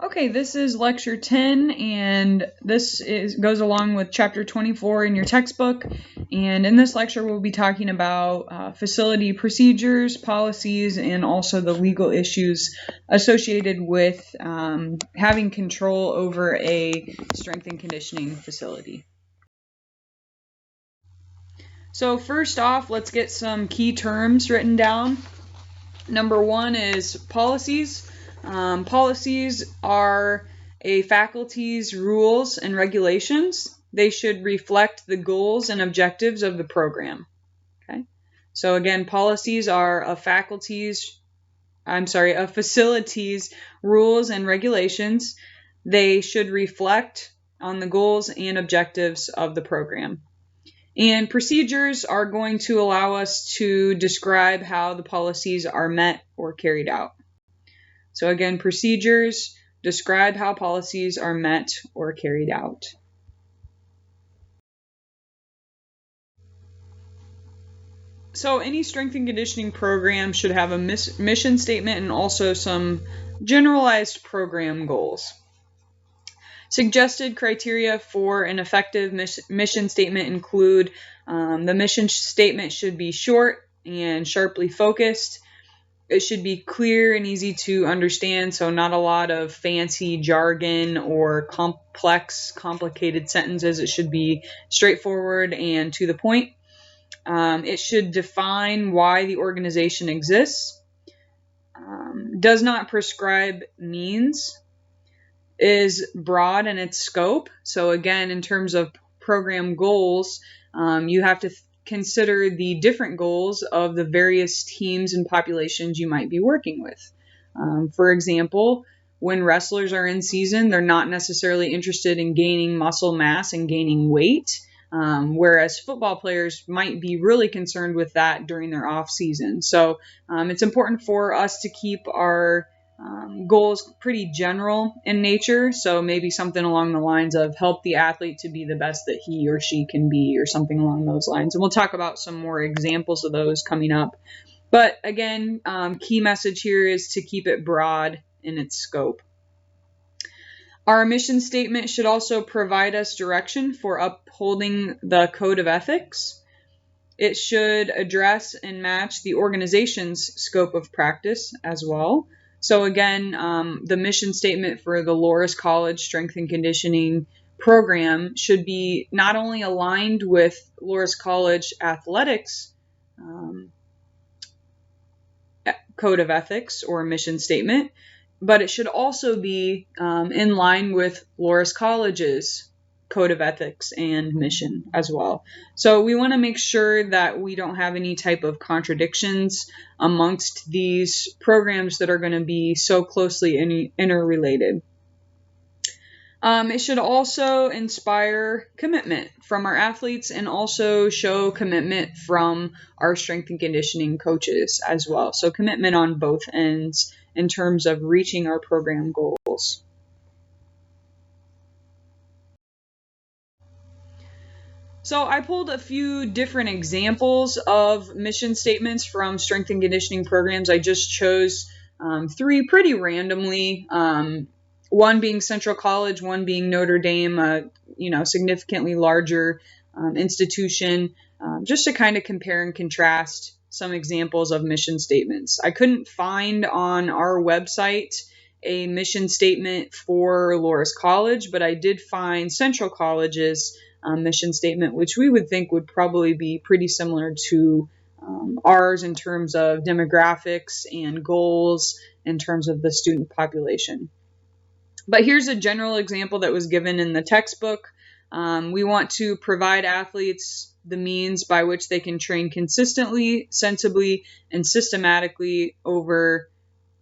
Okay, this is lecture 10, and goes along with chapter 24 in your textbook. And in this lecture, we'll be talking about facility procedures, policies, and also the legal issues associated with having control over a strength and conditioning facility. So first off, let's get some key terms written down. Number one is policies. Policies are a faculty's rules and regulations. They should reflect the goals and objectives of the program. Okay. So again, policies are a facility's rules and regulations. They should reflect on the goals and objectives of the program. And procedures are going to allow us to describe how the policies are met or carried out. So again, procedures describe how policies are met or carried out. So any strength and conditioning program should have a mission statement and also some generalized program goals. Suggested criteria for an effective mission statement include the mission statement should be short and sharply focused. It should be clear and easy to understand, so not a lot of fancy jargon or complicated sentences. It should be straightforward and to the point. It should define why the organization exists. Does not prescribe means. Is broad in its scope. So again, in terms of program goals, you have to consider the different goals of the various teams and populations you might be working with. For example, when wrestlers are in season, they're not necessarily interested in gaining muscle mass and gaining weight, whereas football players might be really concerned with that during their off season. So it's important for us to keep our goals pretty general in nature, so maybe something along the lines of help the athlete to be the best that he or she can be, or something along those lines. And we'll talk about some more examples of those coming up. But again, key message here is to keep it broad in its scope. Our mission statement should also provide us direction for upholding the code of ethics. It should address and match the organization's scope of practice as well. So again, the mission statement for the Loras College Strength and Conditioning program should be not only aligned with Loras College athletics code of ethics or mission statement, but it should also be in line with Loras College's code of ethics and mission as well. So we want to make sure that we don't have any type of contradictions amongst these programs that are going to be so closely interrelated. It should also inspire commitment from our athletes and also show commitment from our strength and conditioning coaches as well. So commitment on both ends in terms of reaching our program goals. So I pulled a few different examples of mission statements from strength and conditioning programs. I just chose 3 pretty randomly, one being Central College, one being Notre Dame, significantly larger institution, just to kind of compare and contrast some examples of mission statements. I couldn't find on our website a mission statement for Loras College, but I did find Central College's mission statement, which we would think would probably be pretty similar to ours in terms of demographics and goals in terms of the student population. But here's a general example that was given in the textbook. We want to provide athletes the means by which they can train consistently, sensibly, and systematically over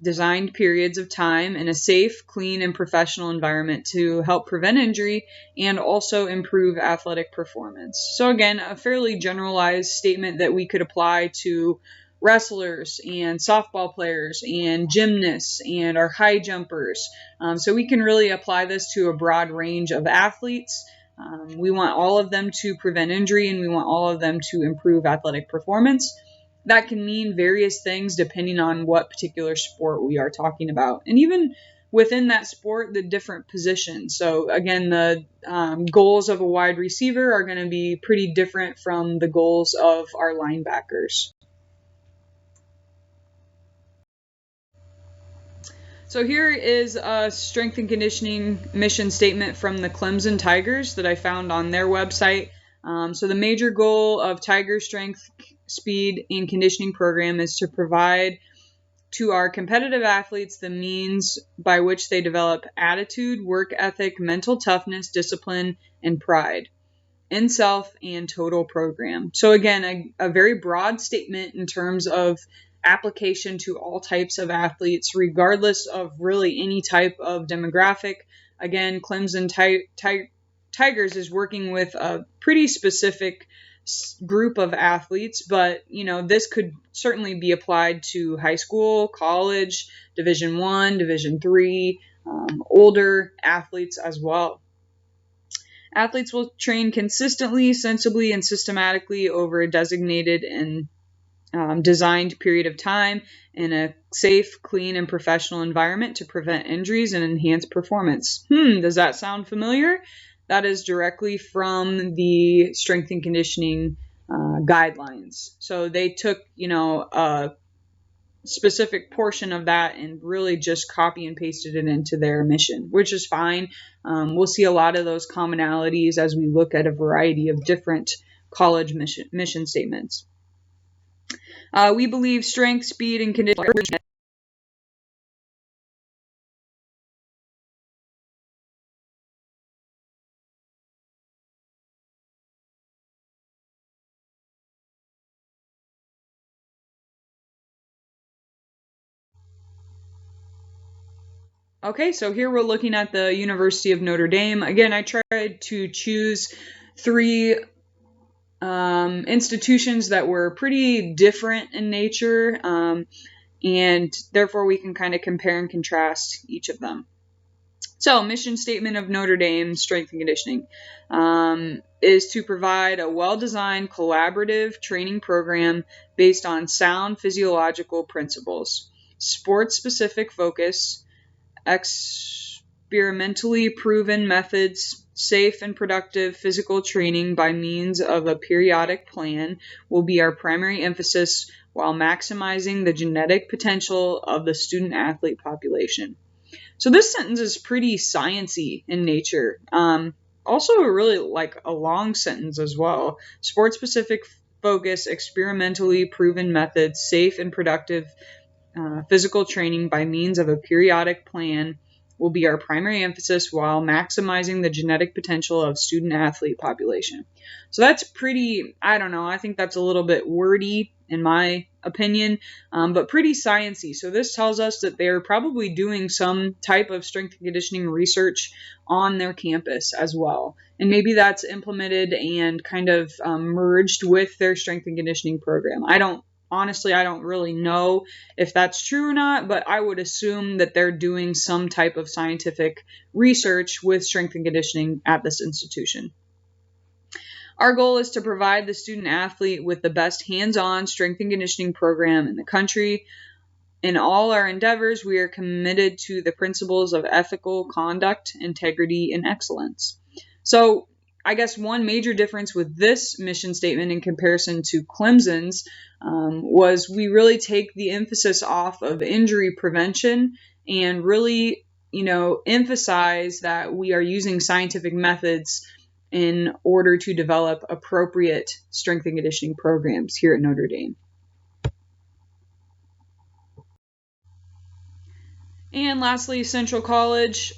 designed periods of time in a safe, clean, and professional environment to help prevent injury and also improve athletic performance. So again, a fairly generalized statement that we could apply to wrestlers and softball players and gymnasts and our high jumpers. So we can really apply this to a broad range of athletes. We want all of them to prevent injury, and we want all of them to improve athletic performance. That can mean various things depending on what particular sport we are talking about. And even within that sport the different positions. So again, the goals of a wide receiver are going to be pretty different from the goals of our linebackers. So here is a strength and conditioning mission statement from the Clemson Tigers that I found on their website. So the major goal of Tiger Strength, Speed, and Conditioning Program is to provide to our competitive athletes the means by which they develop attitude, work ethic, mental toughness, discipline, and pride in self and total program. So again, a very broad statement in terms of application to all types of athletes, regardless of really any type of demographic. Again, Clemson Tigers is working with a pretty specific group of athletes, but this could certainly be applied to high school, college, Division I, Division III, older athletes as well. Athletes will train consistently, sensibly, and systematically over a designated and designed period of time in a safe, clean, and professional environment to prevent injuries and enhance performance. Does that sound familiar? That is directly from the strength and conditioning guidelines. So they took, a specific portion of that and really just copy and pasted it into their mission, which is fine. We'll see a lot of those commonalities as we look at a variety of different college mission statements. We believe strength, speed, and conditioning. Okay, so here we're looking at the University of Notre Dame. Again, I tried to choose 3 institutions that were pretty different in nature, and therefore we can kind of compare and contrast each of them. So, mission statement of Notre Dame Strength and Conditioning is to provide a well-designed collaborative training program based on sound physiological principles, sports-specific focus, experimentally proven methods, safe and productive physical training by means of a periodic plan will be our primary emphasis while maximizing the genetic potential of the student-athlete population. So this sentence is pretty sciencey in nature. Also really like a long sentence as well. Sport-specific focus, experimentally proven methods, safe and productive physical training by means of a periodic plan will be our primary emphasis while maximizing the genetic potential of student-athlete population. So that's pretty, I think that's a little bit wordy in my opinion, but pretty sciencey. So this tells us that they're probably doing some type of strength and conditioning research on their campus as well. And maybe that's implemented and kind of merged with their strength and conditioning program. Honestly, I don't really know if that's true or not, but I would assume that they're doing some type of scientific research with strength and conditioning at this institution. Our goal is to provide the student athlete with the best hands-on strength and conditioning program in the country. In all our endeavors, we are committed to the principles of ethical conduct, integrity, and excellence. So, I guess one major difference with this mission statement in comparison to Clemson's was we really take the emphasis off of injury prevention and really, emphasize that we are using scientific methods in order to develop appropriate strength and conditioning programs here at Notre Dame. And lastly, Central College.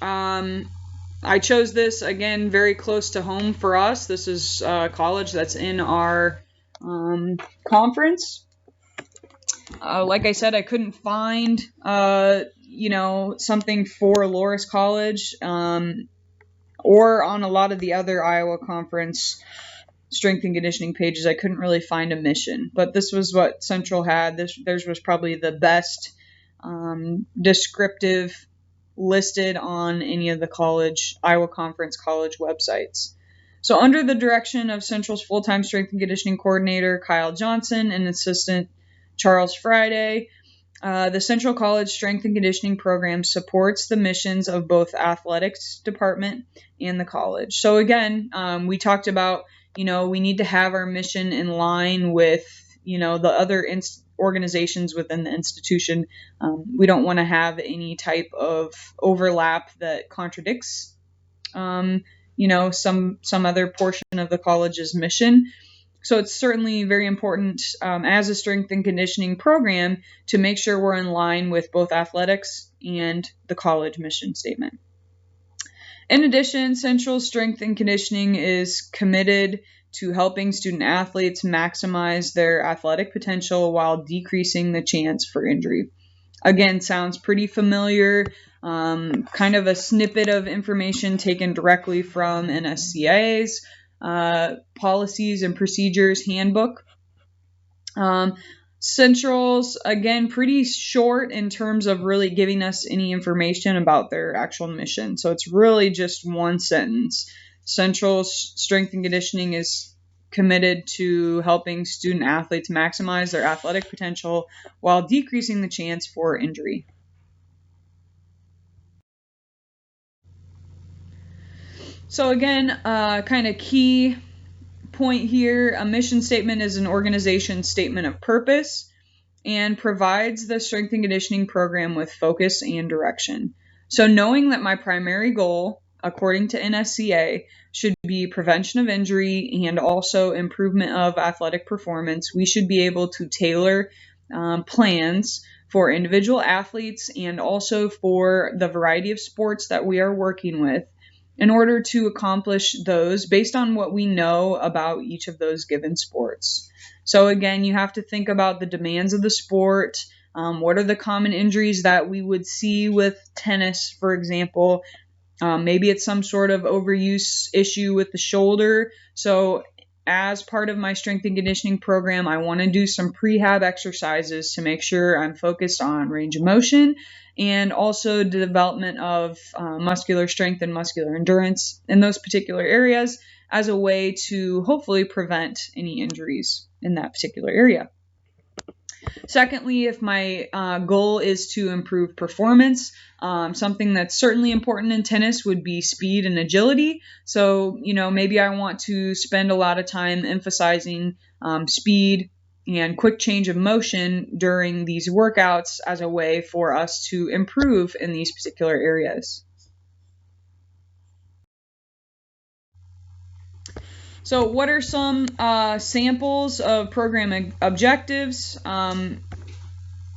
I chose this, again, very close to home for us. This is a college that's in our conference. Like I said, I couldn't find, something for Loras College or on a lot of the other Iowa Conference strength and conditioning pages. I couldn't really find a mission, but this was what Central had. Theirs was probably the best descriptive listed on any of the Iowa Conference college websites. So under the direction of Central's full-time strength and conditioning coordinator, Kyle Johnson, and assistant Charles Friday, The Central College Strength and Conditioning Program supports the missions of both athletics department and the college. So again, we talked about, we need to have our mission in line with, the other organizations within the institution. We don't want to have any type of overlap that contradicts, some other portion of the college's mission. So it's certainly very important as a strength and conditioning program to make sure we're in line with both athletics and the college mission statement. In addition, Central Strength and Conditioning is committed to helping student athletes maximize their athletic potential while decreasing the chance for injury. Again, sounds pretty familiar, kind of a snippet of information taken directly from NSCA's policies and procedures handbook. Central's, again, pretty short in terms of really giving us any information about their actual mission. So it's really just one sentence. Central's Strength and Conditioning is committed to helping student athletes maximize their athletic potential while decreasing the chance for injury. So again, kind of key point here, a mission statement is an organization's statement of purpose and provides the strength and conditioning program with focus and direction. So knowing that my primary goal, according to NSCA, should be prevention of injury and also improvement of athletic performance, we should be able to tailor plans for individual athletes and also for the variety of sports that we are working with in order to accomplish those based on what we know about each of those given sports. So again, you have to think about the demands of the sport. What are the common injuries that we would see with tennis, for example? Maybe it's some sort of overuse issue with the shoulder. So as part of my strength and conditioning program, I want to do some prehab exercises to make sure I'm focused on range of motion and also the development of muscular strength and muscular endurance in those particular areas as a way to hopefully prevent any injuries in that particular area. Secondly, if my goal is to improve performance, something that's certainly important in tennis would be speed and agility. So, maybe I want to spend a lot of time emphasizing speed and quick change of motion during these workouts as a way for us to improve in these particular areas. So what are some samples of program objectives?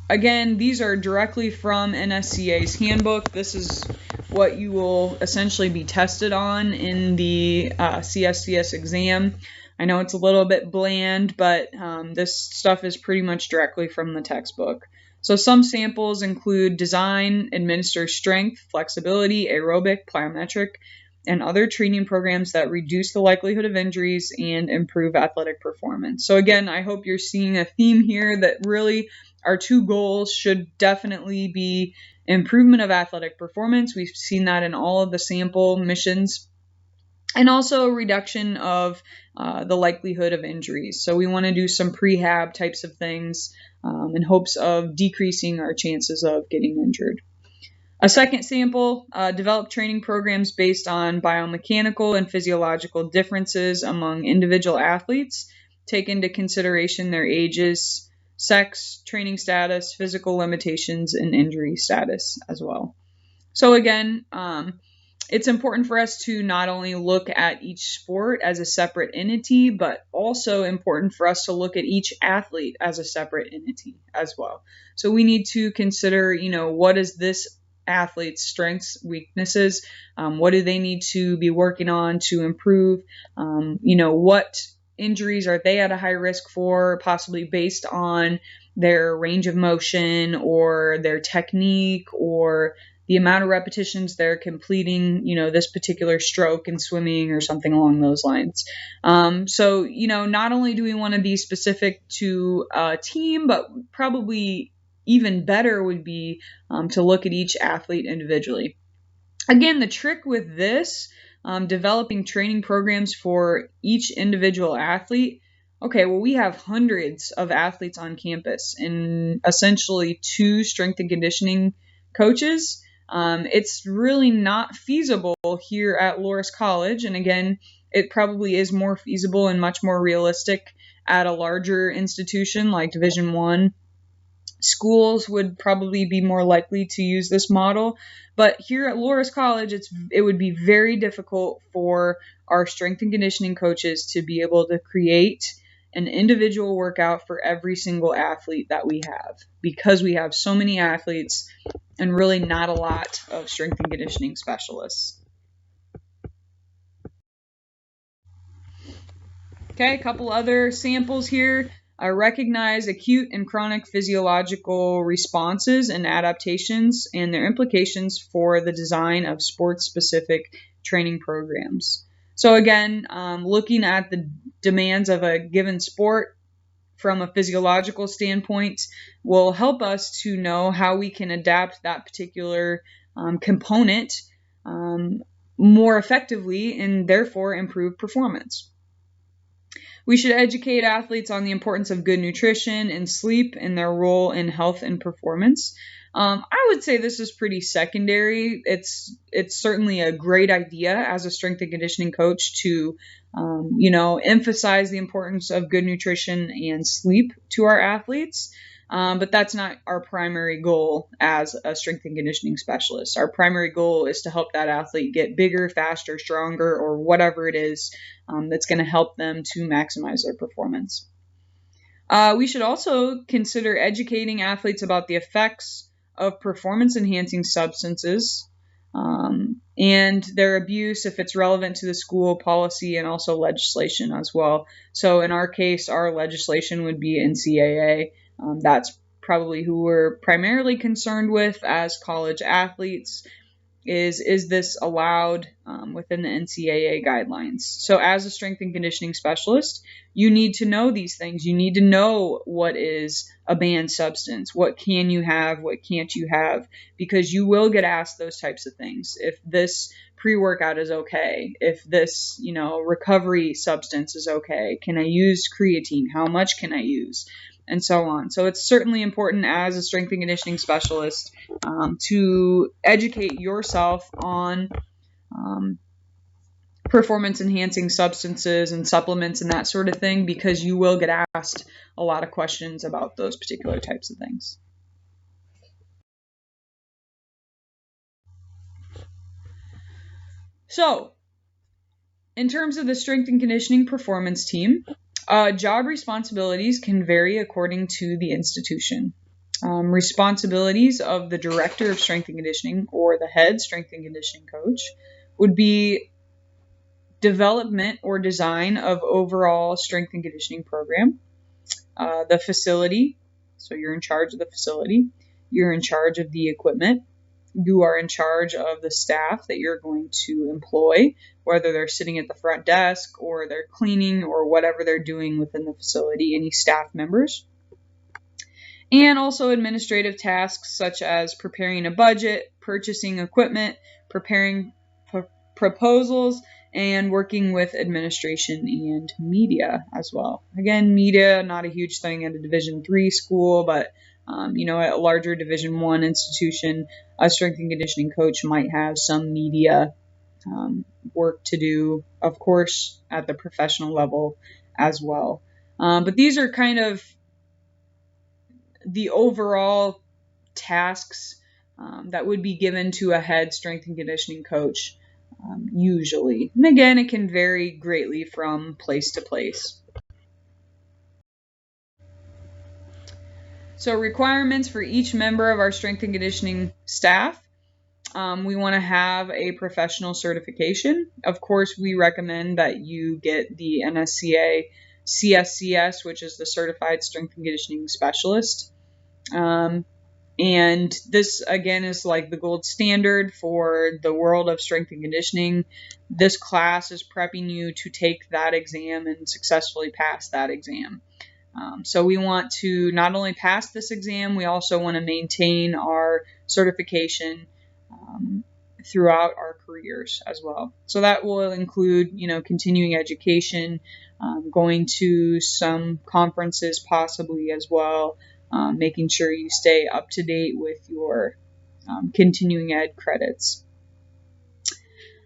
Again, these are directly from NSCA's handbook. This is what you will essentially be tested on in the CSCS exam. I know it's a little bit bland, but this stuff is pretty much directly from the textbook. So some samples include design, administer strength, flexibility, aerobic, plyometric, and other training programs that reduce the likelihood of injuries and improve athletic performance. So again, I hope you're seeing a theme here that really our two goals should definitely be improvement of athletic performance. We've seen that in all of the sample missions. And also reduction of the likelihood of injuries. So we want to do some prehab types of things in hopes of decreasing our chances of getting injured. A second sample, develop training programs based on biomechanical and physiological differences among individual athletes. Take into consideration their ages, sex, training status, physical limitations, and injury status as well. So again, it's important for us to not only look at each sport as a separate entity, but also important for us to look at each athlete as a separate entity as well. So we need to consider, what is this athlete's strengths, weaknesses? What do they need to be working on to improve? What injuries are they at a high risk for, possibly based on their range of motion or their technique or the amount of repetitions they're completing, this particular stroke in swimming or something along those lines. So, not only do we want to be specific to a team, but probably even better would be to look at each athlete individually. Again, the trick with this, developing training programs for each individual athlete, Okay, well, we have hundreds of athletes on campus and essentially 2 strength and conditioning coaches. It's really not feasible here at Loras College. And again, it probably is more feasible and much more realistic at a larger institution like Division One. Schools would probably be more likely to use this model, but here at Loras College, it would be very difficult for our strength and conditioning coaches to be able to create an individual workout for every single athlete that we have, because we have so many athletes and really not a lot of strength and conditioning specialists. Okay, a couple other samples here. Recognize acute and chronic physiological responses and adaptations and their implications for the design of sports-specific training programs. So again, looking at the demands of a given sport from a physiological standpoint will help us to know how we can adapt that particular component more effectively and therefore improve performance. We should educate athletes on the importance of good nutrition and sleep and their role in health and performance. I would say this is pretty secondary. It's certainly a great idea as a strength and conditioning coach to, emphasize the importance of good nutrition and sleep to our athletes. But that's not our primary goal as a strength and conditioning specialist. Our primary goal is to help that athlete get bigger, faster, stronger, or whatever it is that's going to help them to maximize their performance. We should also consider educating athletes about the effects of performance-enhancing substances and their abuse if it's relevant to the school policy and also legislation as well. So in our case, our legislation would be NCAA. That's probably who we're primarily concerned with as college athletes. Is this allowed within the NCAA guidelines? So as a strength and conditioning specialist, you need to know these things. You need to know what is a banned substance, what can you have, what can't you have, because you will get asked those types of things. If this pre-workout is okay, if this, recovery substance is okay, can I use creatine? How much can I use? And so on. So it's certainly important as a strength and conditioning specialist to educate yourself on performance-enhancing substances and supplements and that sort of thing, because you will get asked a lot of questions about those particular types of things. So, in terms of the strength and conditioning performance team, job responsibilities can vary according to the institution. Responsibilities of the director of strength and conditioning or the head strength and conditioning coach would be development or design of overall strength and conditioning program. The facility, so you're in charge of the facility. You're in charge of the equipment. You are in charge of the staff that you're going to employ, whether they're sitting at the front desk or they're cleaning or whatever they're doing within the facility, any staff members. And also administrative tasks such as preparing a budget, purchasing equipment, preparing proposals, and working with administration and media as well. Again, media, not a huge thing at a Division III school, but at a larger Division I institution, a strength and conditioning coach might have some media work to do, of course, at the professional level as well. But these are kind of the overall tasks that would be given to a head strength and conditioning coach usually. And again, it can vary greatly from place to place. So requirements for each member of our strength and conditioning staff. We want to have a professional certification. Of course, we recommend that you get the NSCA CSCS, which is the Certified Strength and Conditioning Specialist. And this, again, is like the gold standard for the world of strength and conditioning. This class is prepping you to take that exam and successfully pass that exam. So we want to not only pass this exam, we also want to maintain our certification throughout our careers as well. So that will include, continuing education, going to some conferences possibly as well, making sure you stay up to date with your continuing ed credits.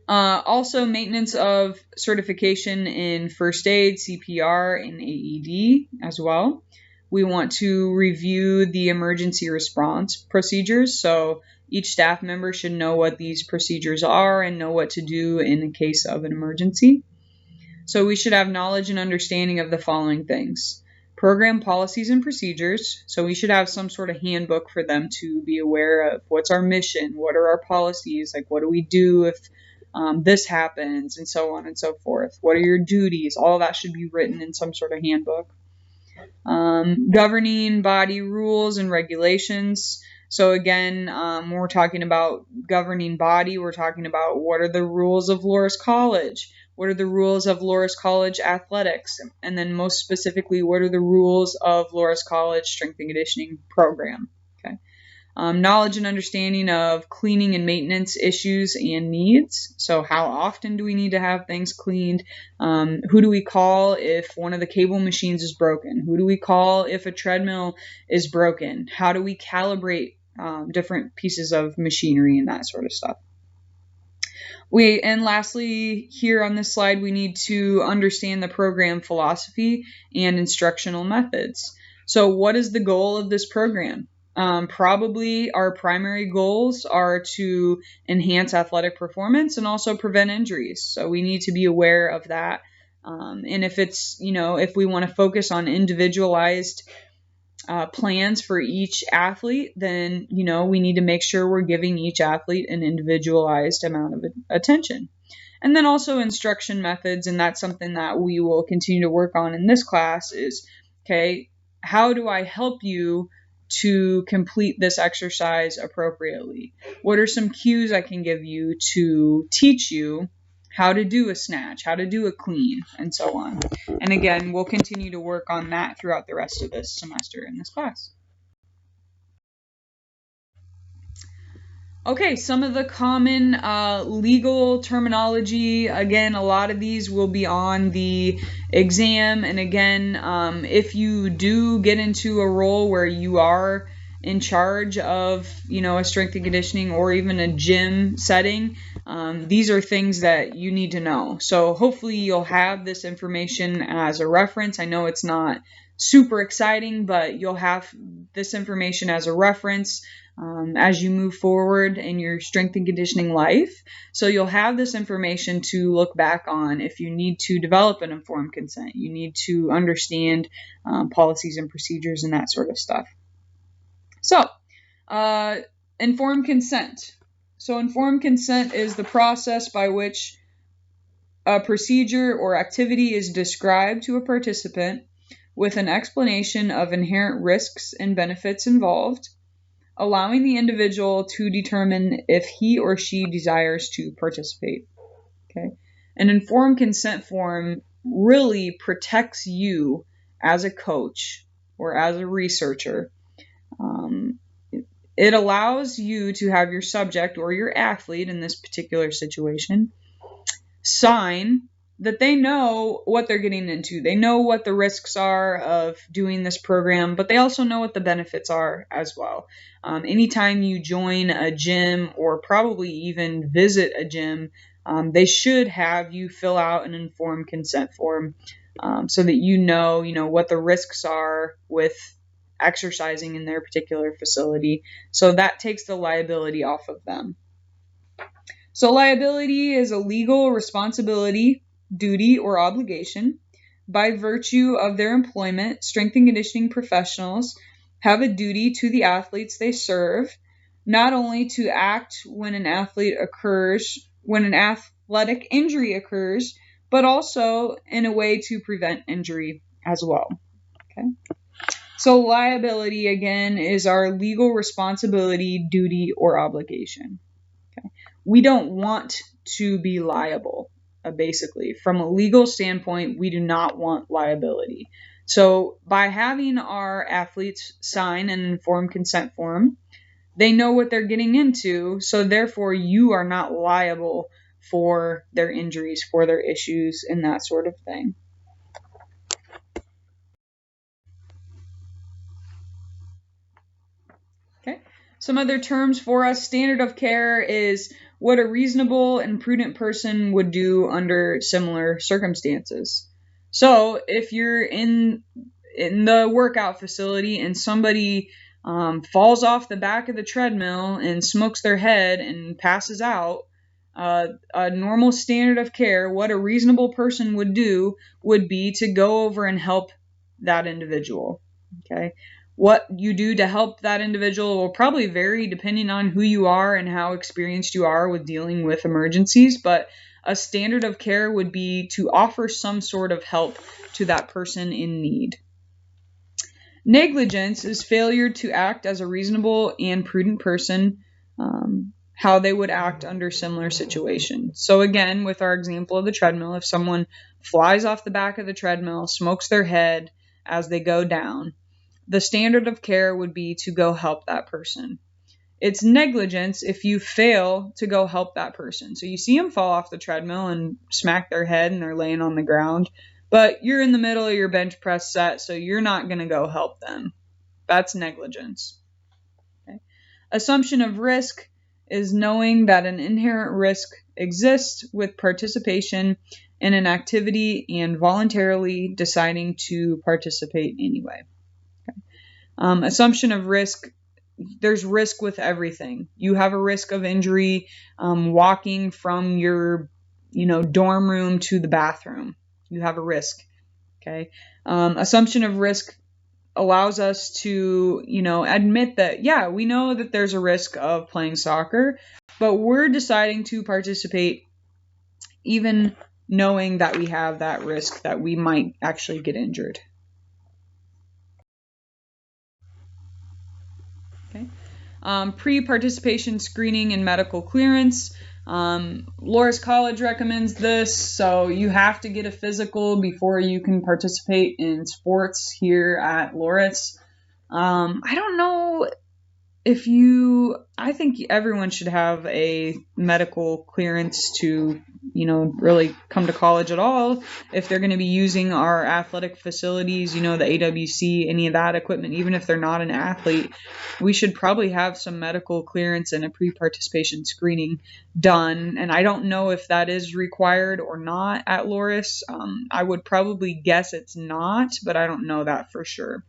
Also, maintenance of certification in first aid, CPR, and AED as well. We want to review the emergency response procedures. So each staff member should know what these procedures are and know what to do in the case of an emergency. So we should have knowledge and understanding of the following things. Program policies and procedures. So we should have some sort of handbook for them to be aware of what's our mission, what are our policies, like what do we do if this happens, and so on and so forth. What are your duties? All of that should be written in some sort of handbook. Governing body rules and regulations. So again, when we're talking about governing body, we're talking about what are the rules of Loras College? What are the rules of Loras College athletics? And then most specifically, what are the rules of Loras College strength and conditioning program? Okay. Knowledge and understanding of cleaning and maintenance issues and needs. So how often do we need to have things cleaned? Who do we call if one of the cable machines is broken? Who do we call if a treadmill is broken? How do we calibrate different pieces of machinery and that sort of stuff? And lastly, here on this slide, we need to understand the program philosophy and instructional methods. So what is the goal of this program? Probably our primary goals are to enhance athletic performance and also prevent injuries. So we need to be aware of that. And if it's, if we want to focus on individualized plans for each athlete, then, we need to make sure we're giving each athlete an individualized amount of attention. And then also instruction methods, and that's something that we will continue to work on in this class is, okay, how do I help you to complete this exercise appropriately? What are some cues I can give you to teach you how to do a snatch, how to do a clean, and so on? And again, we'll continue to work on that throughout the rest of this semester in this class. Okay, some of the common legal terminology. Again, a lot of these will be on the exam. And again, if you do get into a role where you are in charge of, a strength and conditioning or even a gym setting, these are things that you need to know. So hopefully you'll have this information as a reference. I know it's not super exciting, but you'll have this information as a reference as you move forward in your strength and conditioning life. So you'll have this information to look back on if you need to develop an informed consent. You need to understand policies and procedures and that sort of stuff. So, informed consent. So informed consent is the process by which a procedure or activity is described to a participant with an explanation of inherent risks and benefits involved, allowing the individual to determine if he or she desires to participate. Okay. An informed consent form really protects you as a coach or as a researcher. It allows you to have your subject or your athlete in this particular situation sign that they know what they're getting into. They know what the risks are of doing this program, but they also know what the benefits are as well. Anytime you join a gym or probably even visit a gym, they should have you fill out an informed consent form so that you know what the risks are with exercising in their particular facility. So that takes the liability off of them. So liability is a legal responsibility, duty, or obligation. By virtue of their employment, strength and conditioning professionals have a duty to the athletes they serve, not only to act when an athletic injury occurs, but also in a way to prevent injury as well. Okay. So liability, again, is our legal responsibility, duty, or obligation. Okay. We don't want to be liable, basically. From a legal standpoint, we do not want liability. So by having our athletes sign an informed consent form, They know what they're getting into, so therefore you are not liable for their injuries, for their issues, and that sort of thing. Okay. Some other terms for us. Standard of care is what a reasonable and prudent person would do under similar circumstances. So if you're in the workout facility and somebody falls off the back of the treadmill and smokes their head and passes out, a normal standard of care, what a reasonable person would do would be to go over and help that individual. Okay. What you do to help that individual will probably vary depending on who you are and how experienced you are with dealing with emergencies, but a standard of care would be to offer some sort of help to that person in need. Negligence is failure to act as a reasonable and prudent person, how they would act under similar situations. So again, with our example of the treadmill, if someone flies off the back of the treadmill, smokes their head as they go down, the standard of care would be to go help that person. It's negligence if you fail to go help that person. So you see them fall off the treadmill and smack their head and they're laying on the ground, but you're in the middle of your bench press set, so you're not going to go help them. That's negligence. Okay. Assumption of risk is knowing that an inherent risk exists with participation in an activity and voluntarily deciding to participate anyway. Assumption of risk, there's risk with everything. You have a risk of injury walking from your dorm room to the bathroom. You have a risk. Okay. Assumption of risk allows us to admit that, yeah, we know that there's a risk of playing soccer, but we're deciding to participate even knowing that we have that risk that we might actually get injured. Okay. Pre-participation screening and medical clearance. Loras College recommends this, so you have to get a physical before you can participate in sports here at Loras. I don't know if I think everyone should have a medical clearance to, really come to college at all. If they're going to be using our athletic facilities, the AWC, any of that equipment, even if they're not an athlete, we should probably have some medical clearance and a pre-participation screening done. And I don't know if that is required or not at Loras. I would probably guess it's not, but I don't know that for sure.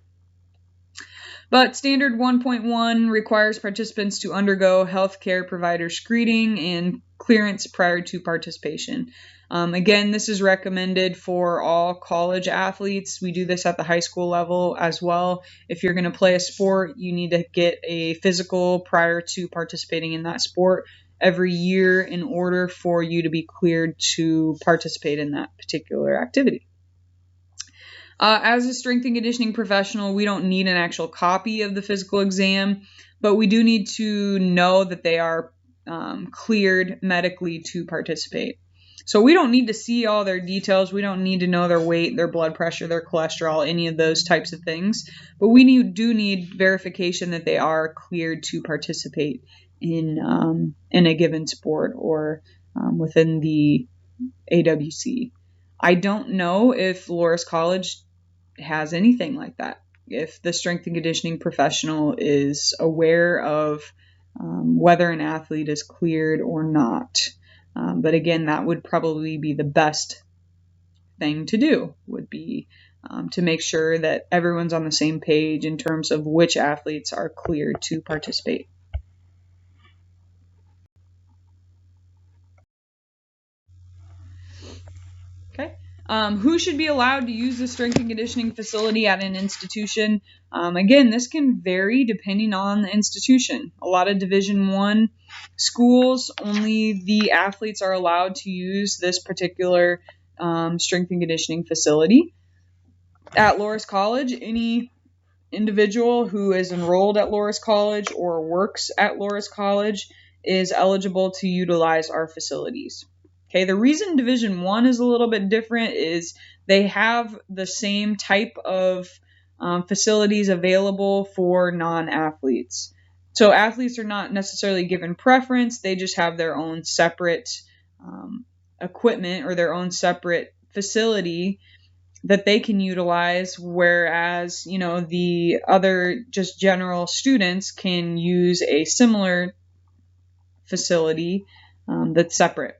But Standard 1.1 requires participants to undergo healthcare provider screening and clearance prior to participation. Again, this is recommended for all college athletes. We do this at the high school level as well. If you're going to play a sport, you need to get a physical prior to participating in that sport every year in order for you to be cleared to participate in that particular activity. As a strength and conditioning professional, we don't need an actual copy of the physical exam, but we do need to know that they are cleared medically to participate. So we don't need to see all their details. We don't need to know their weight, their blood pressure, their cholesterol, any of those types of things. But we do need verification that they are cleared to participate in a given sport or within the AWC. I don't know if Loras College has anything like that. If the strength and conditioning professional is aware of whether an athlete is cleared or not. But again, that would probably be the best thing to do, would be to make sure that everyone's on the same page in terms of which athletes are cleared to participate. Okay. Who should be allowed to use the strength and conditioning facility at an institution? Again, this can vary depending on the institution. A lot of Division I schools, only the athletes are allowed to use this particular strength and conditioning facility. At Loras College, any individual who is enrolled at Loras College or works at Loras College is eligible to utilize our facilities. Okay, the reason Division I is a little bit different is they have the same type of facilities available for non-athletes. So athletes are not necessarily given preference. They just have their own separate equipment or their own separate facility that they can utilize, whereas, the other just general students can use a similar facility that's separate.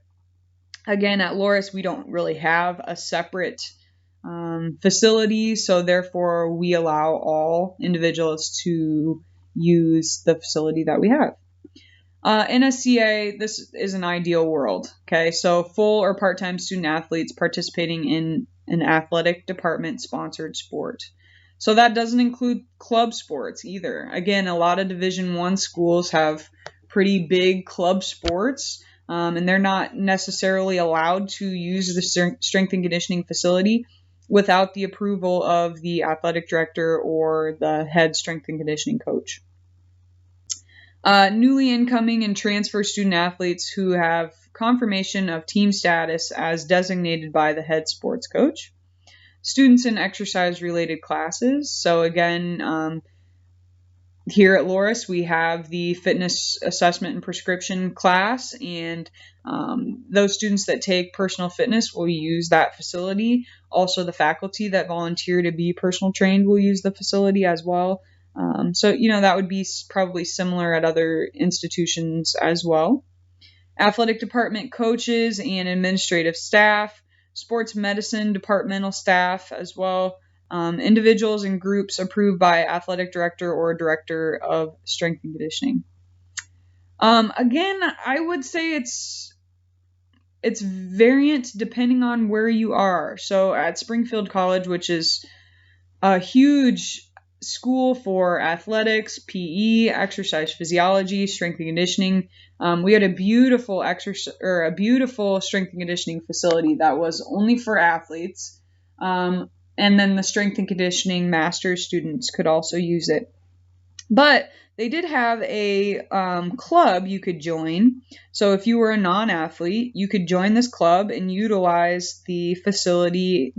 Again, at Loras, we don't really have a separate facility, so therefore we allow all individuals to use the facility that we have. NSCA, this is an ideal world. Okay, so full or part-time student athletes participating in an athletic department sponsored sport. So that doesn't include club sports either. Again, a lot of Division I schools have pretty big club sports, and they're not necessarily allowed to use the strength and conditioning facility without the approval of the athletic director or the head strength and conditioning coach. Newly incoming and transfer student athletes who have confirmation of team status as designated by the head sports coach. Students in exercise-related classes. So again, here at Loras, we have the fitness assessment and prescription class, and those students that take personal fitness will use that facility. Also, the faculty that volunteer to be personal trained will use the facility as well. So, that would be probably similar at other institutions as well. Athletic department coaches and administrative staff, sports medicine departmental staff as well, individuals and groups approved by athletic director or director of strength and conditioning. Again, I would say it's variant depending on where you are. So at Springfield College, which is a huge school for athletics, PE, exercise physiology, strength and conditioning. We had a beautiful strength and conditioning facility that was only for athletes. And then the strength and conditioning master's students could also use it. But they did have a club you could join. So if you were a non-athlete, you could join this club and utilize the facility,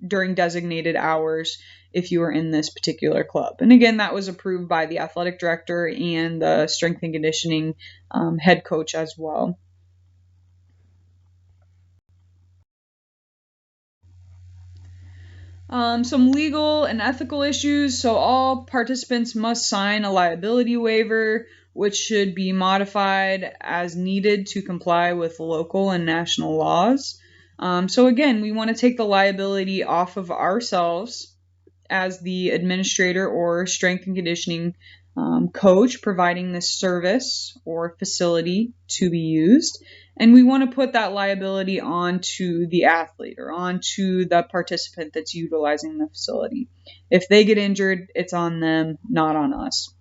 during designated hours if you were in this particular club. And again, that was approved by the athletic director and the strength and conditioning head coach as well. Some legal and ethical issues. So all participants must sign a liability waiver, which should be modified as needed to comply with local and national laws. So again, we want to take the liability off of ourselves as the administrator or strength and conditioning coach providing this service or facility to be used. And we want to put that liability onto the athlete or onto the participant that's utilizing the facility. If they get injured, it's on them, not on us.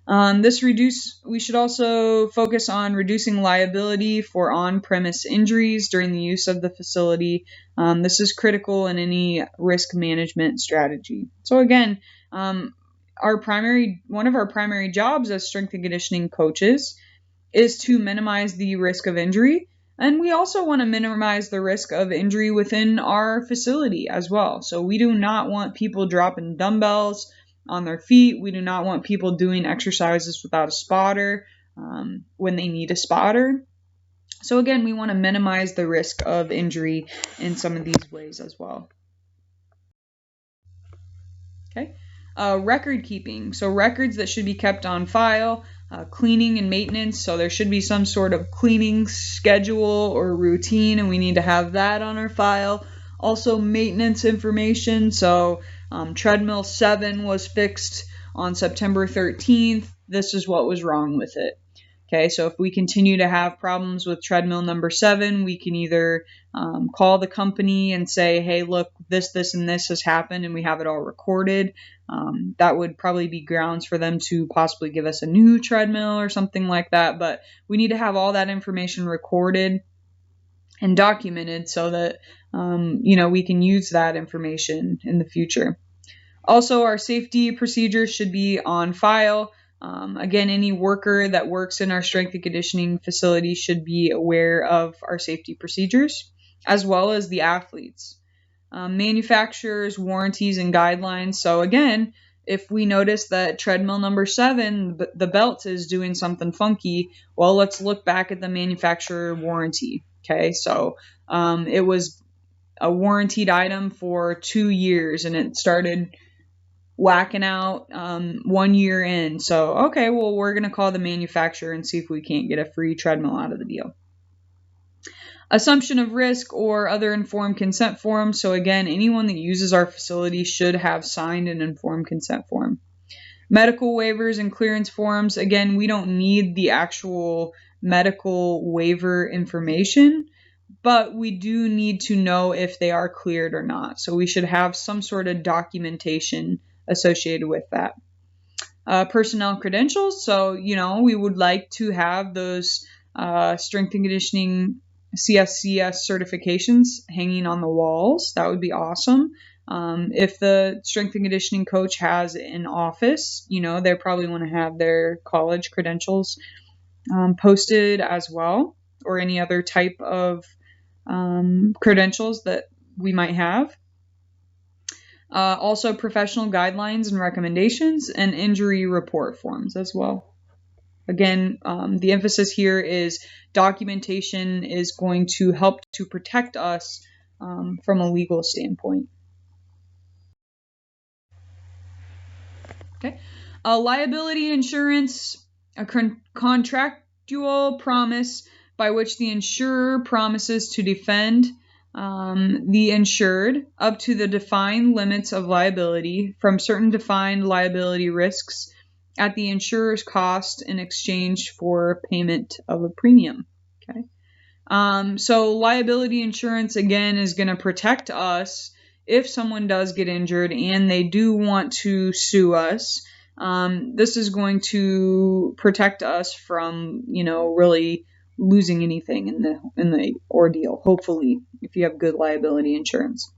We should also focus on reducing liability for on-premise injuries during the use of the facility. This is critical in any risk management strategy. So again, one of our primary jobs as strength and conditioning coaches is to minimize the risk of injury. And we also want to minimize the risk of injury within our facility as well. So we do not want people dropping dumbbells on their feet. We do not want people doing exercises without a spotter when they need a spotter. So again, we want to minimize the risk of injury in some of these ways as well. Okay. Record keeping. So records that should be kept on file. Cleaning and maintenance. So there should be some sort of cleaning schedule or routine, and we need to have that on our file. Also maintenance information. So treadmill 7 was fixed on September 13th. This is what was wrong with it. Okay, so if we continue to have problems with treadmill number 7, we can either call the company and say, hey, look, this, and this has happened, and we have it all recorded. That would probably be grounds for them to possibly give us a new treadmill or something like that. But we need to have all that information recorded and documented so that we can use that information in the future. Also, our safety procedures should be on file. Again, any worker that works in our strength and conditioning facility should be aware of our safety procedures, as well as the athletes. Manufacturers, warranties, and guidelines. So again, if we notice that treadmill number 7, the belt is doing something funky, well, let's look back at the manufacturer warranty. Okay, so it was a warranted item for 2 years and it started whacking out 1 year in. So, okay, well, we're going to call the manufacturer and see if we can't get a free treadmill out of the deal. Assumption of risk or other informed consent forms. So again, anyone that uses our facility should have signed an informed consent form. Medical waivers and clearance forms. Again, we don't need the actual medical waiver information, but we do need to know if they are cleared or not. So we should have some sort of documentation associated with that. Personnel credentials. So, we would like to have those strength and conditioning CSCS certifications hanging on the walls. That would be awesome. If the strength and conditioning coach has an office, they probably want to have their college credentials posted as well, or any other type of credentials that we might have. Also professional guidelines and recommendations and injury report forms as well. Again, the emphasis here is documentation is going to help to protect us from a legal standpoint. Okay, liability insurance, a contractual promise by which the insurer promises to defend the insured up to the defined limits of liability from certain defined liability risks at the insurer's cost in exchange for payment of a premium. Okay. So liability insurance, again, is going to protect us if someone does get injured and they do want to sue us. This is going to protect us from, really losing anything in the ordeal, hopefully, if you have good liability insurance.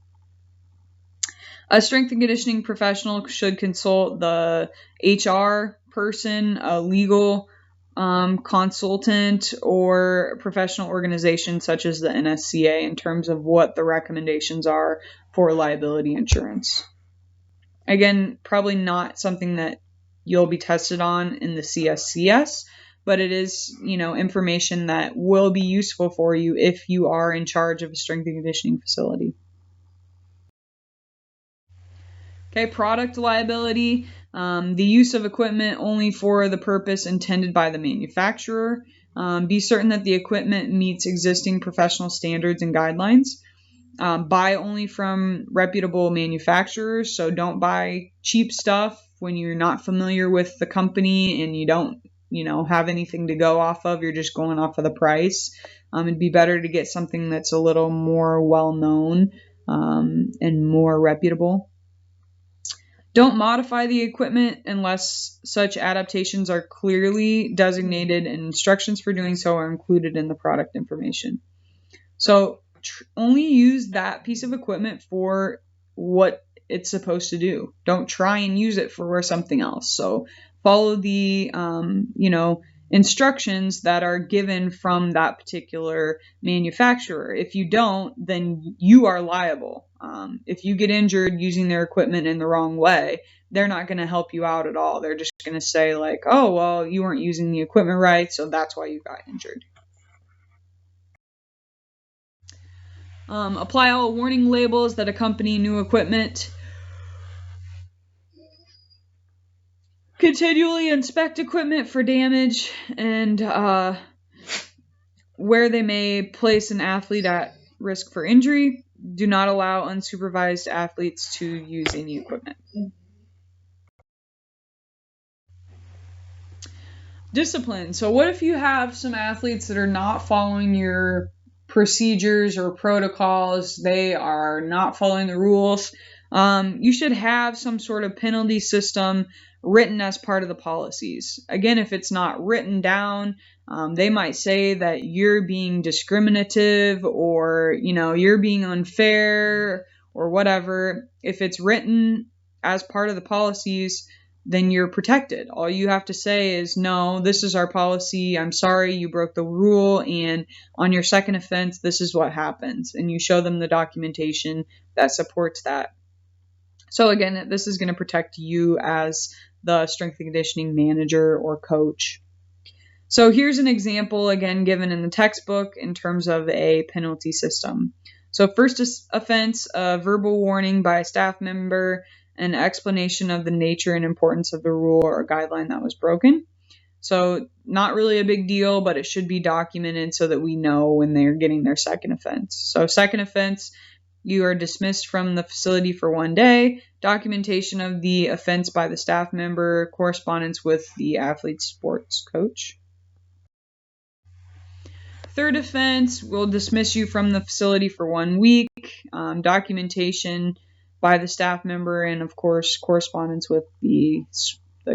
A strength and conditioning professional should consult the HR person, a legal consultant, or professional organization such as the NSCA in terms of what the recommendations are for liability insurance. Again, probably not something that you'll be tested on in the CSCS, but it is, information that will be useful for you if you are in charge of a strength and conditioning facility. Okay, product liability, the use of equipment only for the purpose intended by the manufacturer. Be certain that the equipment meets existing professional standards and guidelines. Buy only from reputable manufacturers, so don't buy cheap stuff when you're not familiar with the company and you don't, have anything to go off of. You're just going off of the price. It'd be better to get something that's a little more well-known and more reputable. Don't modify the equipment unless such adaptations are clearly designated and instructions for doing so are included in the product information. So only use that piece of equipment for what it's supposed to do. Don't try and use it for something else. So follow the, instructions that are given from that particular manufacturer. If you don't, then you are liable. If you get injured using their equipment in the wrong way, they're not going to help you out at all. They're just going to say like, oh, well, you weren't using the equipment right, so that's why you got injured. Apply all warning labels that accompany new equipment. Continually inspect equipment for damage and where they may place an athlete at risk for injury. Do not allow unsupervised athletes to use any equipment. Discipline. So what if you have some athletes that are not following your procedures or protocols? They are not following the rules. You should have some sort of penalty system written as part of the policies. Again, if it's not written down, they might say that you're being discriminative or, you're being unfair or whatever. If it's written as part of the policies, then you're protected. All you have to say is, no, this is our policy. I'm sorry, you broke the rule. And on your second offense, this is what happens. And you show them the documentation that supports that. So again, this is going to protect you as the strength and conditioning manager or coach. So here's an example, again, given in the textbook in terms of a penalty system. So first offense, a verbal warning by a staff member, an explanation of the nature and importance of the rule or guideline that was broken. So not really a big deal, but it should be documented so that we know when they're getting their second offense. So second offense, you are dismissed from the facility for 1 day, documentation of the offense by the staff member, correspondence with the athlete sports coach. Third offense, will dismiss you from the facility for 1 week, documentation by the staff member, and of course, correspondence with the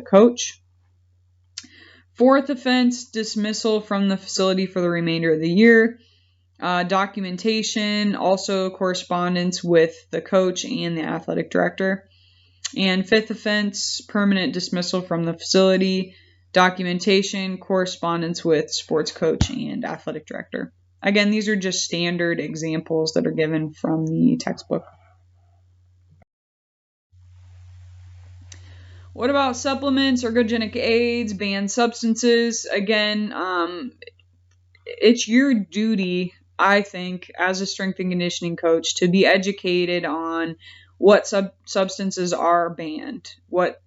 coach. Fourth offense, dismissal from the facility for the remainder of the year. Documentation, also correspondence with the coach and the athletic director. And fifth offense, permanent dismissal from the facility, documentation, correspondence with sports coach and athletic director. Again, these are just standard examples that are given from the textbook. What about supplements, ergogenic aids, banned substances? Again, it's your duty, I think, as a strength and conditioning coach to be educated on what substances are banned. What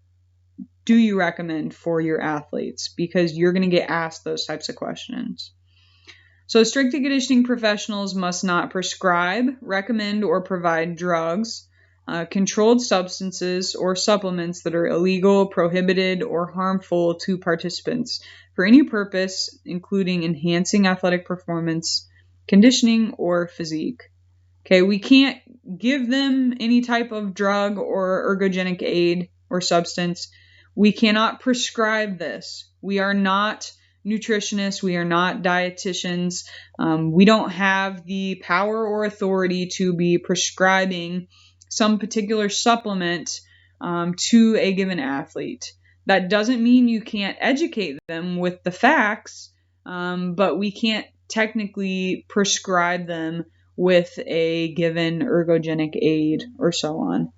do you recommend for your athletes? Because you're going to get asked those types of questions. So strength and conditioning professionals must not prescribe, recommend, or provide drugs, controlled substances, or supplements that are illegal, prohibited, or harmful to participants for any purpose, including enhancing athletic performance, conditioning, or physique. Okay, we can't give them any type of drug or ergogenic aid or substance. We cannot prescribe this. We are not nutritionists. We are not dietitians. We don't have the power or authority to be prescribing some particular supplement to a given athlete. That doesn't mean you can't educate them with the facts, but we can't technically prescribe them with a given ergogenic aid or so on.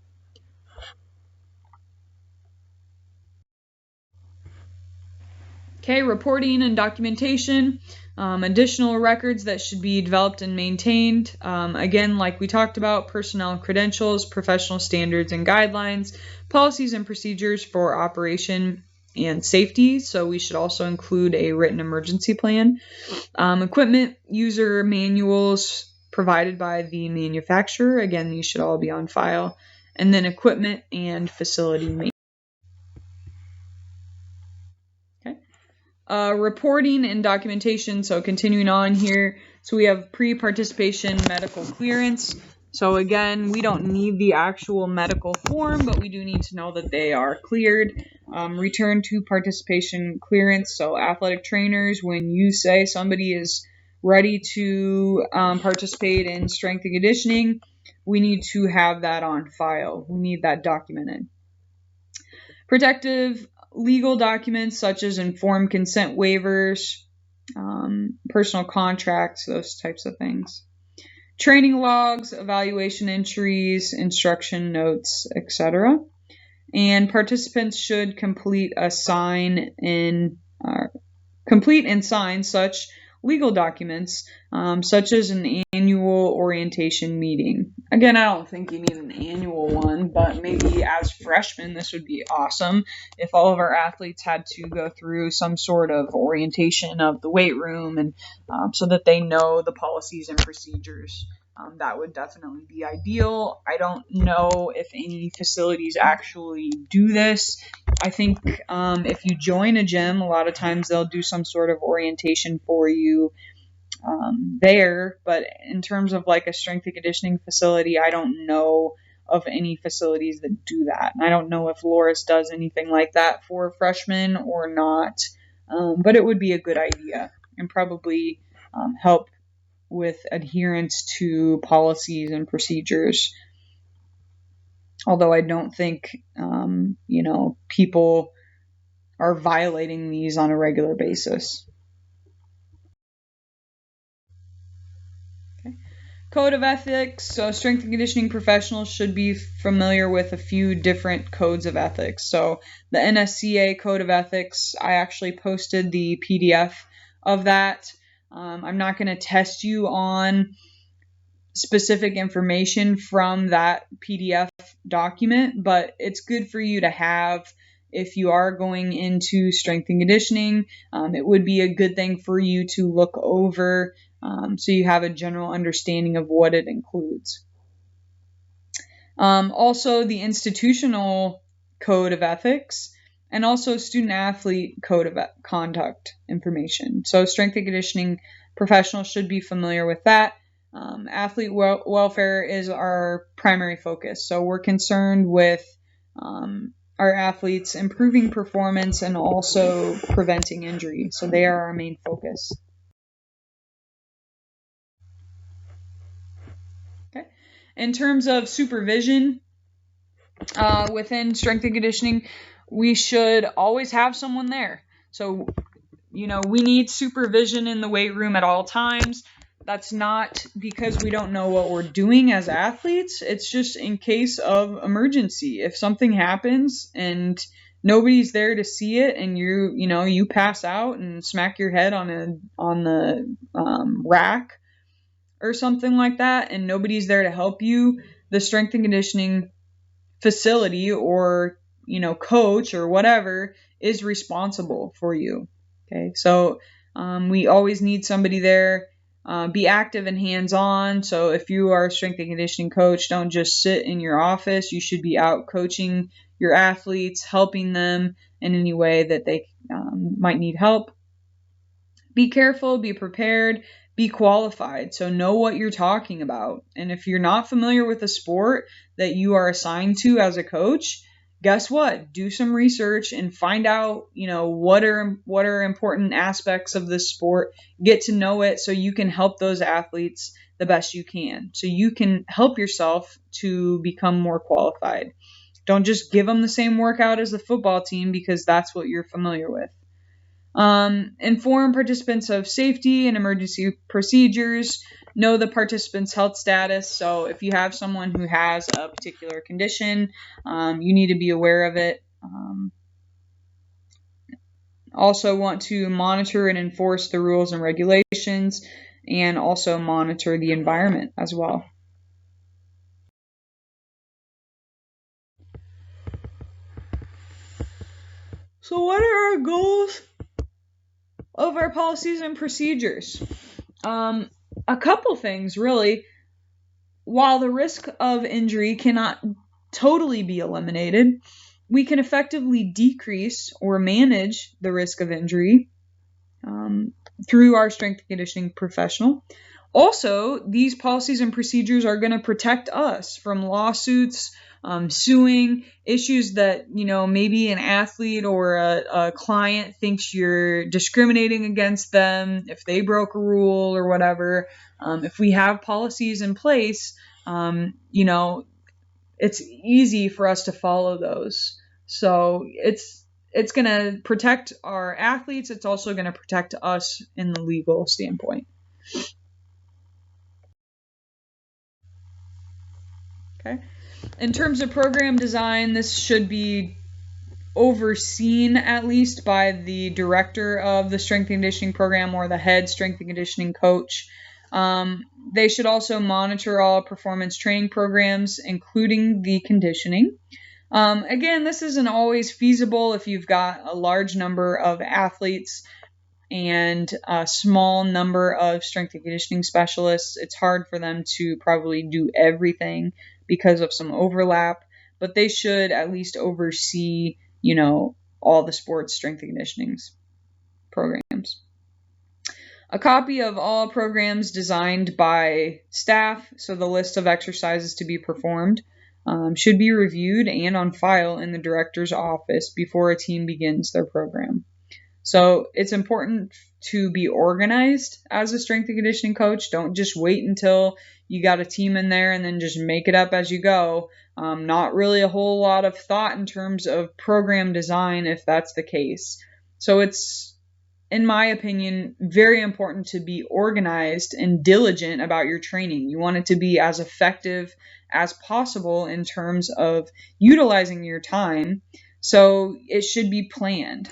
Okay, reporting and documentation, additional records that should be developed and maintained. Again, like we talked about, personnel credentials, professional standards and guidelines, policies and procedures for operation and safety. So we should also include a written emergency plan. Equipment user manuals provided by the manufacturer. Again, these should all be on file. And then equipment and facility maintenance. Reporting and documentation. So continuing on here. So we have pre-participation medical clearance. So again, we don't need the actual medical form, but we do need to know that they are cleared. Return to participation clearance. So athletic trainers, when you say somebody is ready to participate in strength and conditioning, we need to have that on file. We need that documented. Protective legal documents such as informed consent waivers, personal contracts, those types of things. Training logs, evaluation entries, instruction notes, etc. And participants should complete and sign such legal documents, such as an annual orientation meeting. Again, I don't think you need an annual one, but maybe as freshmen, this would be awesome if all of our athletes had to go through some sort of orientation of the weight room, and so that they know the policies and procedures. That would definitely be ideal. I don't know if any facilities actually do this. I think if you join a gym, a lot of times they'll do some sort of orientation for you there. But in terms of like a strength and conditioning facility, I don't know of any facilities that do that. And I don't know if Loras does anything like that for freshmen or not. But it would be a good idea and probably help with adherence to policies and procedures. Although I don't think, people are violating these on a regular basis. Okay. Code of ethics. So strength and conditioning professionals should be familiar with a few different codes of ethics. So the NSCA Code of Ethics, I actually posted the PDF of that. I'm not going to test you on specific information from that PDF document, but it's good for you to have if you are going into strength and conditioning. It would be a good thing for you to look over so you have a general understanding of what it includes. Also, the institutional code of ethics and also student athlete code of conduct information. So strength and conditioning professionals should be familiar with that. Athlete welfare is our primary focus. So we're concerned with our athletes improving performance and also preventing injury. So they are our main focus. Okay. In terms of supervision within strength and conditioning, we should always have someone there. So, we need supervision in the weight room at all times. That's not because we don't know what we're doing as athletes. It's just in case of emergency. If something happens and nobody's there to see it, and you pass out and smack your head on the rack or something like that, and nobody's there to help you, the strength and conditioning facility or coach or whatever is responsible for you. Okay, so we always need somebody there. Be active and hands-on. So if you are a strength and conditioning coach, don't just sit in your office. You should be out coaching your athletes, helping them in any way that they might need help. Be careful, be prepared, be qualified. So know what you're talking about. And if you're not familiar with the sport that you are assigned to as a coach, guess what? Do some research and find out, what are important aspects of this sport. Get to know it so you can help those athletes the best you can. So you can help yourself to become more qualified. Don't just give them the same workout as the football team because that's what you're familiar with. Inform participants of safety and emergency procedures. Know the participant's health status. So if you have someone who has a particular condition, you need to be aware of it. Also want to monitor and enforce the rules and regulations, and also monitor the environment as well. So what are our goals of our policies and procedures? A couple things, really. While the risk of injury cannot totally be eliminated, we can effectively decrease or manage the risk of injury through our strength and conditioning professional. Also, these policies and procedures are going to protect us from lawsuits, suing, issues that, maybe an athlete or a client thinks you're discriminating against them if they broke a rule or whatever. If we have policies in place, it's easy for us to follow those. So it's going to protect our athletes. It's also going to protect us in the legal standpoint. Okay. In terms of program design, this should be overseen at least by the director of the strength and conditioning program or the head strength and conditioning coach. They should also monitor all performance training programs, including the conditioning. Again, this isn't always feasible if you've got a large number of athletes and a small number of strength and conditioning specialists. It's hard for them to probably do everything because of some overlap, but they should at least oversee, all the sports strength and conditioning programs. A copy of all programs designed by staff, so the list of exercises to be performed, should be reviewed and on file in the director's office before a team begins their program. So it's important to be organized as a strength and conditioning coach. Don't just wait until you got a team in there and then just make it up as you go. Not really a whole lot of thought in terms of program design if that's the case. So it's in my opinion, very important to be organized and diligent about your training. You want it to be as effective as possible in terms of utilizing your time. So it should be planned.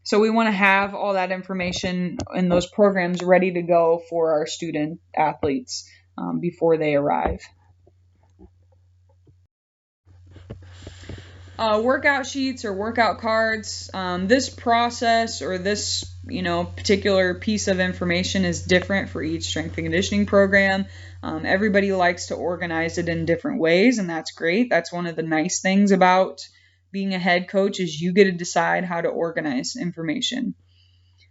So we want to have all that information in those programs ready to go for our student athletes before they arrive. Workout sheets or workout cards. This process or this, particular piece of information is different for each strength and conditioning program. Everybody likes to organize it in different ways, and that's great. That's one of the nice things about being a head coach is you get to decide how to organize information.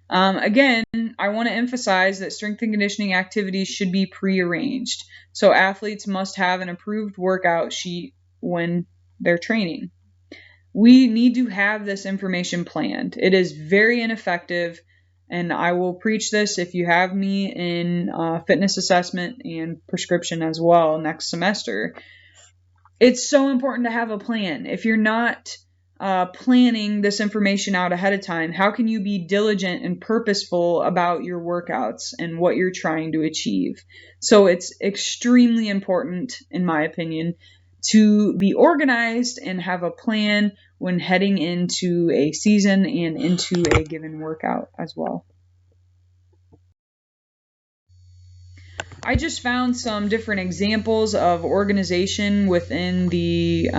Again, I want to emphasize that strength and conditioning activities should be prearranged. So athletes must have an approved workout sheet when they're training. We need to have this information planned. It is very ineffective, and I will preach this if you have me in fitness assessment and prescription as well next semester. It's so important to have a plan. If you're not planning this information out ahead of time, how can you be diligent and purposeful about your workouts and what you're trying to achieve? So it's extremely important, in my opinion, to be organized and have a plan when heading into a season and into a given workout as well. I just found some different examples of organization within the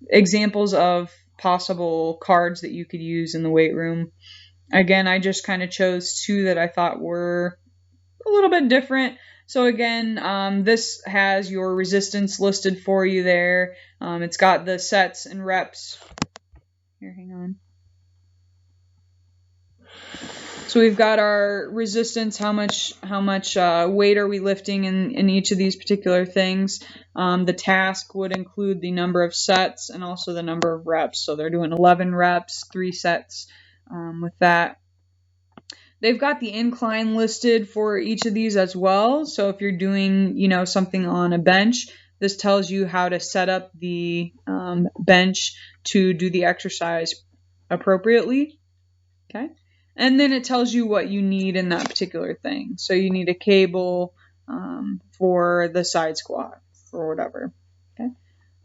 examples of possible cards that you could use in the weight room. Again, I just kind of chose two that I thought were a little bit different. So again, this has your resistance listed for you there. It's got the sets and reps. Here, hang on. So we've got our resistance, how much weight are we lifting in each of these particular things. The task would include the number of sets and also the number of reps. So they're doing 11 reps, 3 sets with that. They've got the incline listed for each of these as well. So if you're doing, something on a bench, this tells you how to set up the bench to do the exercise appropriately. Okay. And then it tells you what you need in that particular thing. So you need a cable for the side squat or whatever. Okay.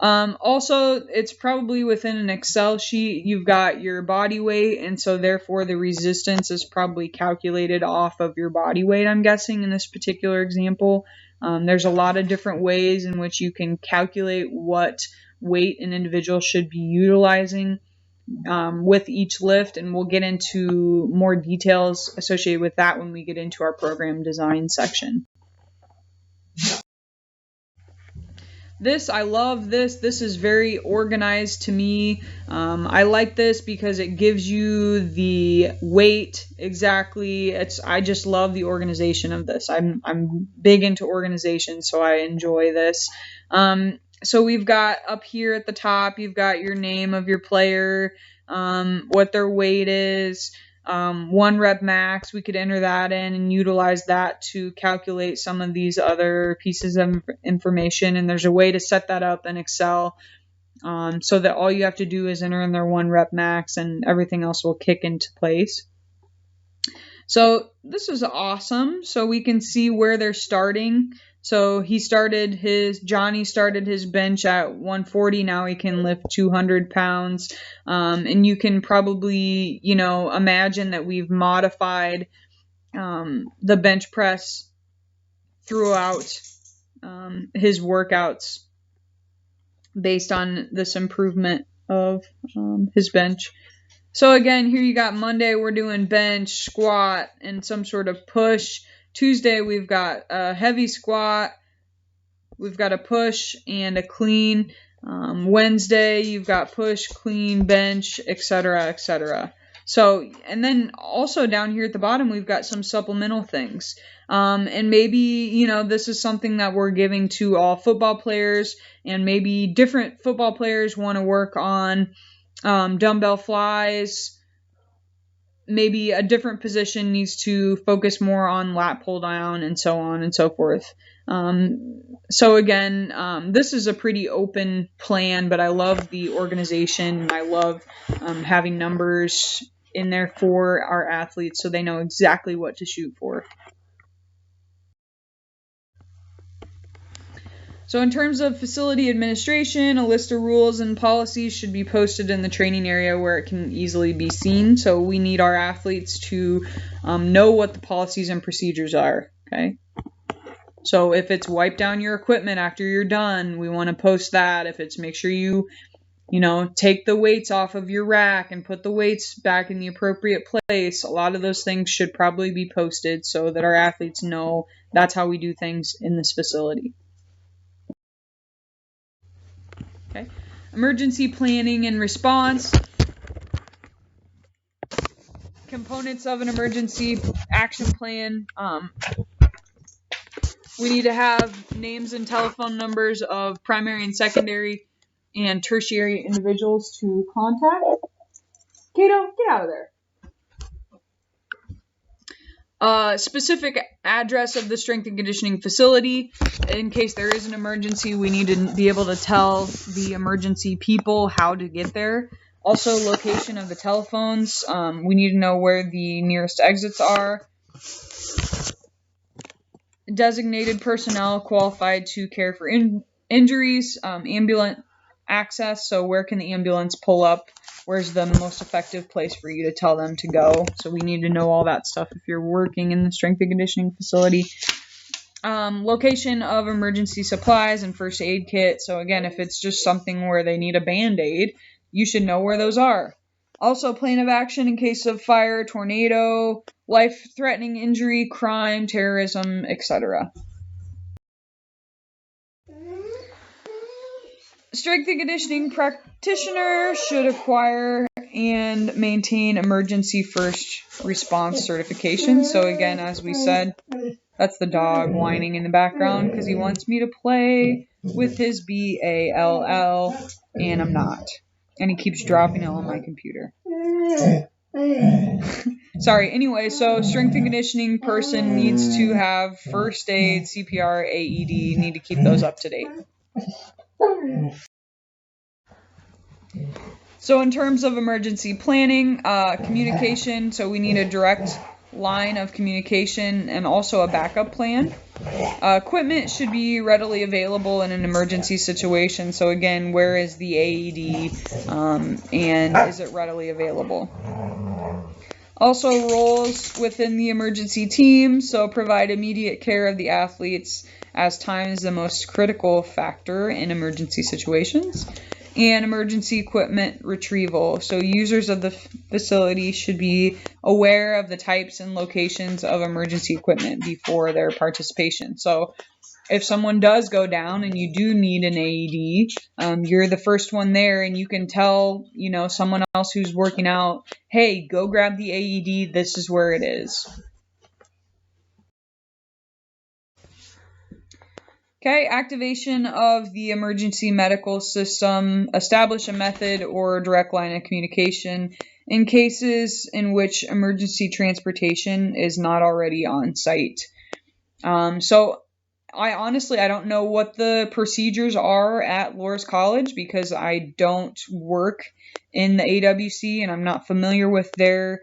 Also, it's probably within an Excel sheet. You've got your body weight, and so therefore the resistance is probably calculated off of your body weight, I'm guessing, in this particular example. There's a lot of different ways in which you can calculate what weight an individual should be utilizing with each lift, and we'll get into more details associated with that when we get into our program design section. I love this. This is very organized to me. I like this because it gives you the weight exactly. I just love the organization of this. I'm big into organization, so I enjoy this. So we've got up here at the top, you've got your name of your player, what their weight is, 1 rep max. We could enter that in and utilize that to calculate some of these other pieces of information. And there's a way to set that up in Excel so that all you have to do is enter in their 1 rep max and everything else will kick into place. So this is awesome. So we can see where they're starting. So Johnny started his bench at 140. Now he can lift 200 pounds. And you can probably, imagine that we've modified the bench press throughout his workouts based on this improvement of his bench. So again, here you got Monday, we're doing bench, squat, and some sort of push. Tuesday, we've got a heavy squat, we've got a push and a clean. Wednesday, you've got push, clean, bench, etc., etc. So, and then also down here at the bottom, we've got some supplemental things. And maybe, this is something that we're giving to all football players, and maybe different football players want to work on dumbbell flies. Maybe a different position needs to focus more on lat pull down and so on and so forth. So again, this is a pretty open plan, but I love the organization. I love having numbers in there for our athletes so they know exactly what to shoot for. So in terms of facility administration, a list of rules and policies should be posted in the training area where it can easily be seen. So we need our athletes to know what the policies and procedures are. Okay. So if it's wipe down your equipment after you're done, we want to post that. If it's make sure you take the weights off of your rack and put the weights back in the appropriate place, a lot of those things should probably be posted so that our athletes know that's how we do things in this facility. Okay. Emergency planning and response. Components of an emergency action plan. We need to have names and telephone numbers of primary and secondary and tertiary individuals to contact. Kato, get out of there. Specific address of the strength and conditioning facility. In case there is an emergency, we need to be able to tell the emergency people how to get there. Also, location of the telephones. We need to know where the nearest exits are. Designated personnel qualified to care for injuries. Ambulance access. So where can the ambulance pull up? Where's the most effective place for you to tell them to go? So we need to know all that stuff if you're working in the strength and conditioning facility. Location of emergency supplies and first aid kit. So again, if it's just something where they need a Band-Aid, you should know where those are. Also, plan of action in case of fire, tornado, life-threatening injury, crime, terrorism, etc. Strength and conditioning practitioner should acquire and maintain emergency first response certification. So again, as we said, that's the dog whining in the background because he wants me to play with his BALL, and I'm not. And he keeps dropping it on my computer. Sorry, anyway, so strength and conditioning person needs to have first aid, CPR, AED, need to keep those up to date. So in terms of emergency planning, communication, so we need a direct line of communication and also a backup plan. Equipment should be readily available in an emergency situation. So again, where is the AED and is it readily available? Also roles within the emergency team, so provide immediate care of the athletes as time is the most critical factor in emergency situations. And emergency equipment retrieval. So users of the facility should be aware of the types and locations of emergency equipment before their participation. So if someone does go down and you do need an AED, you're the first one there and you can tell, someone else who's working out, hey, go grab the AED, this is where it is. Okay, activation of the emergency medical system. Establish a method or direct line of communication in cases in which emergency transportation is not already on site. So I don't know what the procedures are at Loras College because I don't work in the AWC and I'm not familiar with their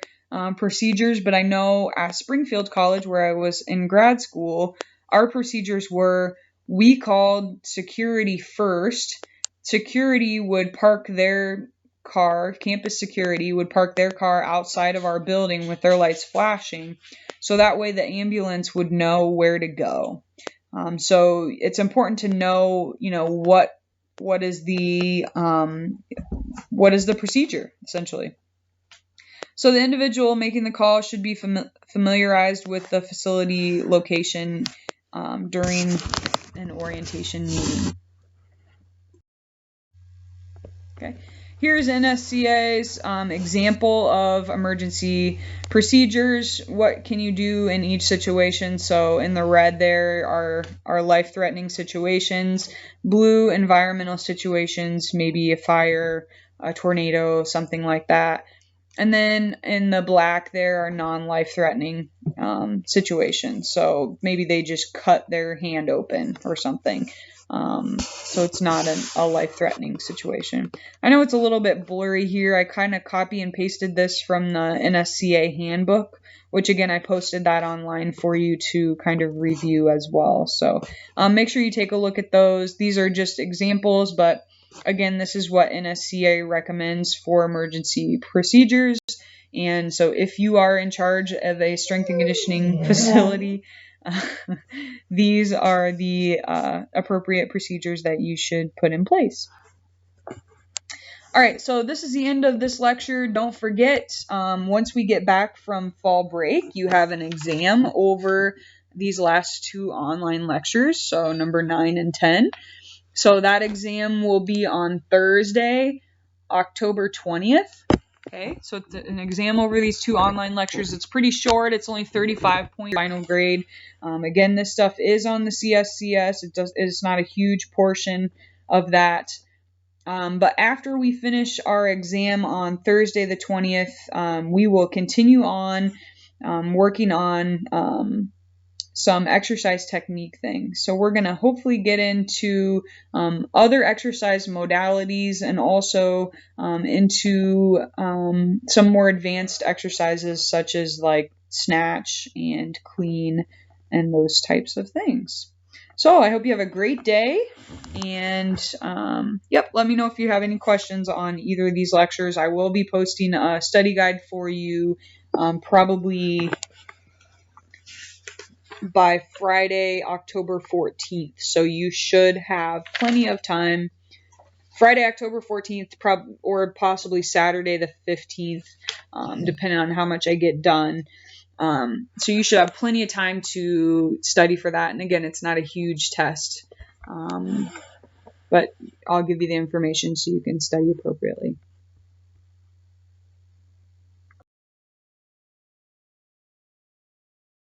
procedures, but I know at Springfield College where I was in grad school, our procedures were we called security first. Security would park their car, campus security would park their car outside of our building with their lights flashing. So that way the ambulance would know where to go. So it's important to know, what is the procedure essentially. So the individual making the call should be familiarized with the facility location during an orientation meeting. Okay. Here's NSCA's example of emergency procedures. What can you do in each situation? So in the red there are life-threatening situations. Blue, environmental situations, maybe a fire, a tornado, something like that. And then in the black, there are non-life-threatening situations. So maybe they just cut their hand open or something. So it's not a life-threatening situation. I know it's a little bit blurry here. I kind of copy and pasted this from the NSCA handbook, which again, I posted that online for you to kind of review as well. So make sure you take a look at those. These are just examples, but again, this is what NSCA recommends for emergency procedures. And so if you are in charge of a strength and conditioning facility, these are the appropriate procedures that you should put in place. All right, so this is the end of this lecture. Don't forget, once we get back from fall break, you have an exam over these last 2 online lectures, so number 9 and 10. So that exam will be on Thursday, October 20th. Okay, so it's an exam over these 2 online lectures. It's pretty short. It's only 35 points final grade. Again, this stuff is on the CSCS. It's not a huge portion of that. But after we finish our exam on Thursday the 20th, we will continue on working on some exercise technique things. So we're going to hopefully get into other exercise modalities and also into some more advanced exercises such as like snatch and clean and those types of things. So I hope you have a great day, and let me know if you have any questions on either of these lectures. I will be posting a study guide for you probably by Friday, October 14th. So you should have plenty of time. Friday, October 14th, or possibly Saturday the 15th, depending on how much I get done. So you should have plenty of time to study for that. And again, it's not a huge test, but I'll give you the information so you can study appropriately.